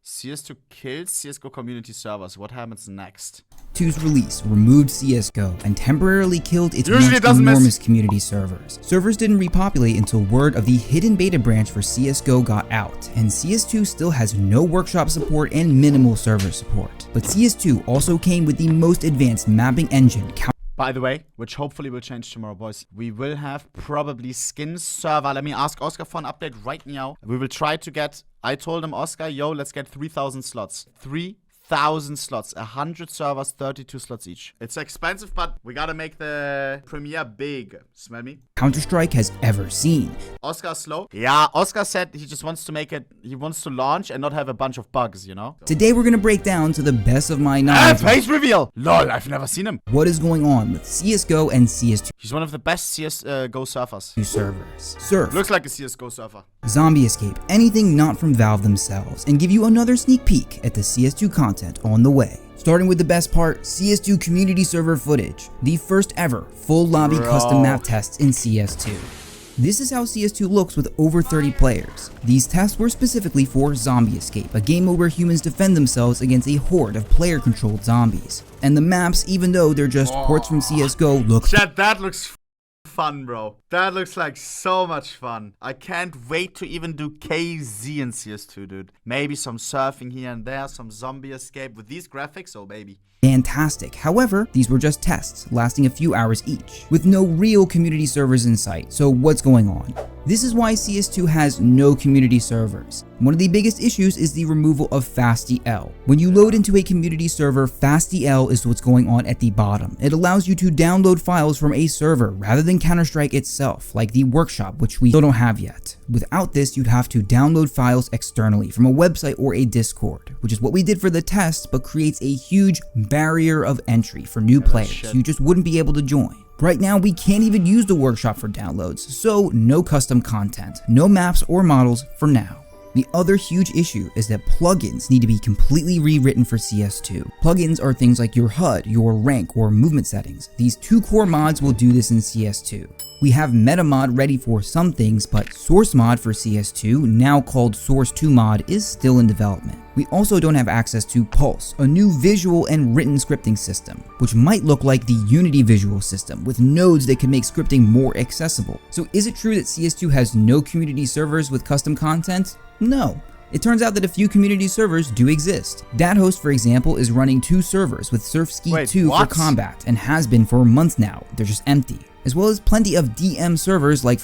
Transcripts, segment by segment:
cs2 kills CSGO community servers. What happens next? cs2's release removed CSGO and temporarily killed its Usually once it doesn't enormous community servers. Servers didn't repopulate until word of the hidden beta branch for CSGO got out, and cs2 still has no workshop support and minimal server support. But cs2 also came with the most advanced mapping engine. By the way, which hopefully will change tomorrow, boys. We will have probably skin server. Let me ask Oscar for an update right now. We will try to get, I told him, Oscar, yo, let's get 3,000 slots. 3,000 slots. 100 servers, 32 slots each. It's expensive, but we gotta make the premiere big. Smell me? Counter-Strike has ever seen. Oscar slow? Yeah, Oscar said he just wants to make it, he wants to launch and not have a bunch of bugs, you know? Today we're gonna break down, to the best of my knowledge, face reveal! Lol, I've never seen him. what is going on with CSGO and cs2 He's one of the best CSGO surfers. servers. Surf, Looks like a CSGO surfer. Zombie Escape, anything not from Valve themselves, and give you another sneak peek at the cs2 content on the way. Starting with the best part, cs2 community server footage. The first ever full lobby custom map tests in cs2. This is how cs2 looks with over 30 players. These tests were specifically for Zombie Escape, a game mode where humans defend themselves against a horde of player-controlled zombies. And the maps, even though they're just ports from CSGO, look Chat, that looks fun, bro. That looks like so much fun. I can't wait to even do KZ in CS2, dude. Maybe some surfing here and there, some zombie escape with these graphics, oh baby. fantastic. However, these were just tests, lasting a few hours each, with no real community servers in sight. So what's going on? This is why CS2 has no community servers. One of the biggest issues is the removal of FastDL. When you load into a community server, FastDL is what's going on at the bottom. It allows you to download files from a server rather than Counter-Strike itself, like the workshop, which we still don't have yet. Without this, you'd have to download files externally from a website or a Discord, which is what we did for the test, but creates a huge barrier of entry for new players. You just wouldn't be able to join. Right now, we can't even use the workshop for downloads, so no custom content, no maps or models for now. The other huge issue is that plugins need to be completely rewritten for CS2. Plugins are things like your HUD, your rank, or movement settings. These two core mods will do this in CS2. We have MetaMod ready for some things, but Source Mod for CS2, now called Source 2 Mod, is still in development. We also don't have access to Pulse, a new visual and written scripting system, which might look like the Unity visual system, with nodes that can make scripting more accessible. So is it true that CS2 has no community servers with custom content? No. It turns out that a few community servers do exist. DatHost, for example, is running 2 servers with Surfski 2 for combat, and has been for months now. They're just empty. As well as plenty of DM servers like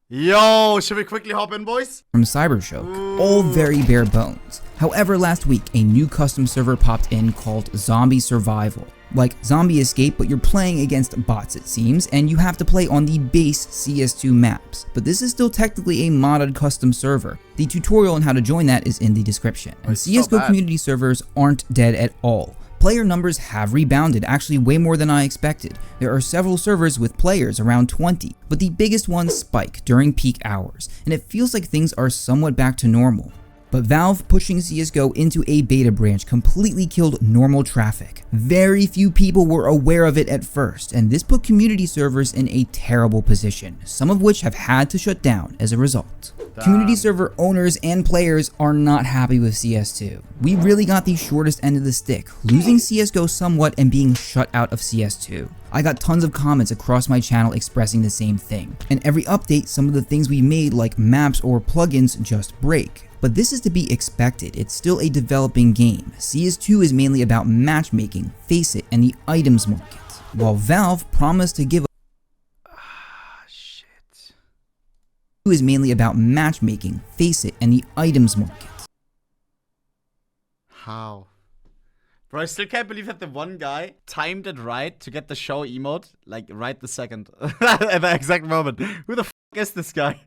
Yo, should we quickly hop in, boys? From Cybershock, all very bare bones. However, last week, a new custom server popped in called Zombie Survival. Like Zombie Escape, but you're playing against bots, it seems, and you have to play on the base CS2 maps. But this is still technically a modded custom server. The tutorial on how to join that is in the description. And CSGO community servers aren't dead at all. Player numbers have rebounded, actually way more than I expected. There are several servers with players around 20, but the biggest ones spike during peak hours, and it feels like things are somewhat back to normal. But Valve pushing CSGO into a beta branch completely killed normal traffic. Very few people were aware of it at first, and this put community servers in a terrible position, some of which have had to shut down as a result. Community server owners and players are not happy with CS2. We really got the shortest end of the stick, losing CSGO somewhat and being shut out of CS2. I got tons of comments across my channel expressing the same thing, and every update, some of the things we made like maps or plugins just break. But this is to be expected, it's still a developing game. CS2 is mainly about matchmaking, face it, and the items market. While Valve promised to give is mainly about matchmaking, face it, and the items market. How? Bro, I still can't believe that the one guy timed it right to get the show emote, like right the second, at the exact moment. Who the f is this guy?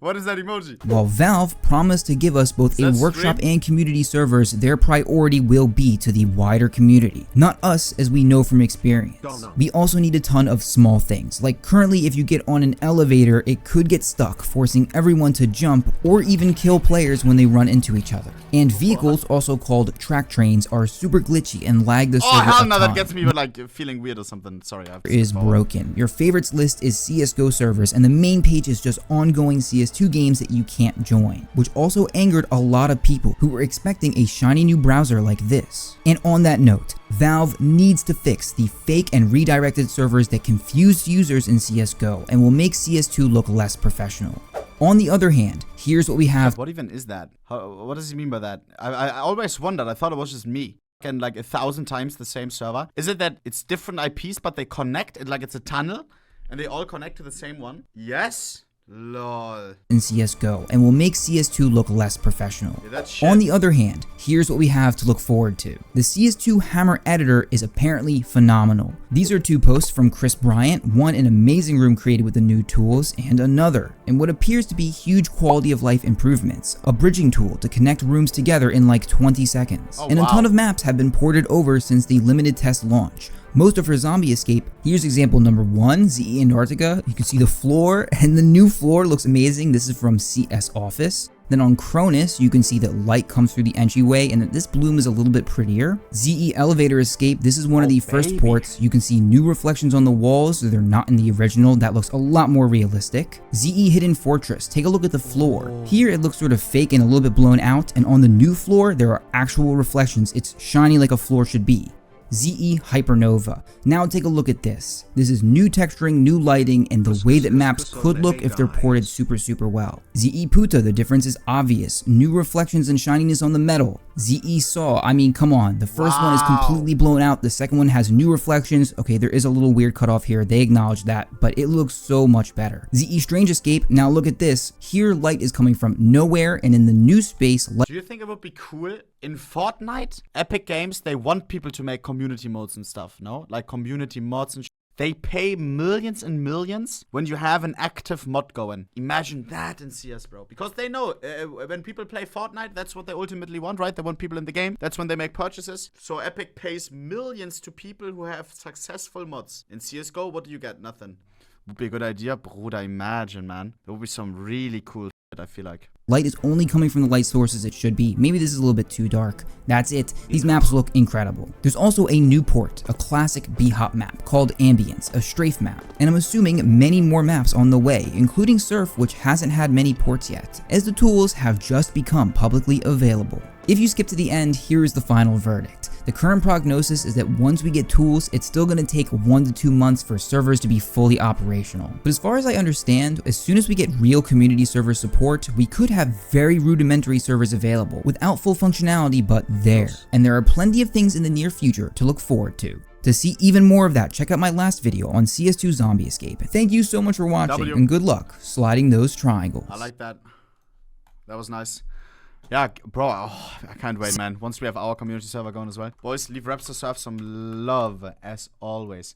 What is that emoji? While Valve promised to give us both a workshop and community servers, their priority will be to the wider community, not us as we know from experience. We also need a ton of small things, like currently if you get on an elevator, it could get stuck, forcing everyone to jump or even kill players when they run into each other. And vehicles, also called track trains, are super glitchy and lag the server. Oh hell no, that gets me like feeling weird or something. Sorry, I have to is broken. Your favorites list is CSGO servers, and the main page page is just ongoing CS2 games that you can't join, which also angered a lot of people who were expecting a shiny new browser like this. And on that note, Valve needs to fix the fake and redirected servers that confuse users in CSGO and will make CS2 look less professional. On the other hand, here's what we have. What even is that? What does he mean by that? I always wondered. I thought it was just me. And like 1,000 times the same server. Is it that it's different IPs, but they connect? It like it's a tunnel, and they all connect to the same one? Yes. Lol. In CSGO and will make CS2 look less professional. Yeah, that's shit. On the other hand, here's what we have to look forward to. The CS2 Hammer editor is apparently phenomenal. These are two posts from Chris Bryant, one an amazing room created with the new tools, and another in what appears to be huge quality of life improvements, a bridging tool to connect rooms together in like 20 seconds. Oh, and wow. a ton of maps have been ported over since the limited test launch. Most are for Zombie Escape. Here's example number 1, ZE Antarctica. You can see the floor, and the new floor looks amazing. This is from CS Office. Then on Cronus, you can see that light comes through the entryway and that this bloom is a little bit prettier. ZE Elevator Escape, this is one of the first ports. You can see new reflections on the walls, so they're not in the original. That looks a lot more realistic. ZE Hidden Fortress, take a look at the floor. Here it looks sort of fake and a little bit blown out, and on the new floor, there are actual reflections. It's shiny like a floor should be. ZE Hypernova. Now take a look at this. This is new texturing, new lighting, and the way that maps could look if they're ported super well. ZE Puta, the difference is obvious. New reflections and shininess on the metal. ZE Saw, I mean, come on. The first one is completely blown out. The second one has new reflections. Okay, there is a little weird cutoff here. They acknowledge that, but it looks so much better. ZE Strange Escape, now look at this. Here, light is coming from nowhere, and in the new space, light. Do you think it would be cool in Fortnite? Epic Games, they want people to make community modes and stuff, no? Like community mods and They pay millions and millions when you have an active mod going. Imagine that in CS, bro. Because they know when people play Fortnite, that's what they ultimately want, right? They want people in the game. That's when they make purchases. So Epic pays millions to people who have successful mods. In CSGO, what do you get? Nothing. Would be a good idea. Bruder, imagine, man. There would be some really cool shit, I feel like. Light is only coming from the light sources it should be. Maybe this is a little bit too dark. That's it. These maps look incredible. There's also a new port, a classic B-Hop map called Ambience, a strafe map. And I'm assuming many more maps on the way, including Surf, which hasn't had many ports yet, as the tools have just become publicly available. If you skip to the end, here is the final verdict. The current prognosis is that once we get tools, it's still going to take 1 to 2 months for servers to be fully operational. But as far as I understand, as soon as we get real community server support, we could have very rudimentary servers available without full functionality, but there. And there are plenty of things in the near future to look forward to. To see even more of that, check out my last video on CS2 Zombie Escape. Thank you so much for watching, and good luck sliding those triangles. I like that. That was nice. Yeah, bro, oh, I can't wait, man. Once we have our community server going as well. Boys, leave Rapster Surf some love, as always.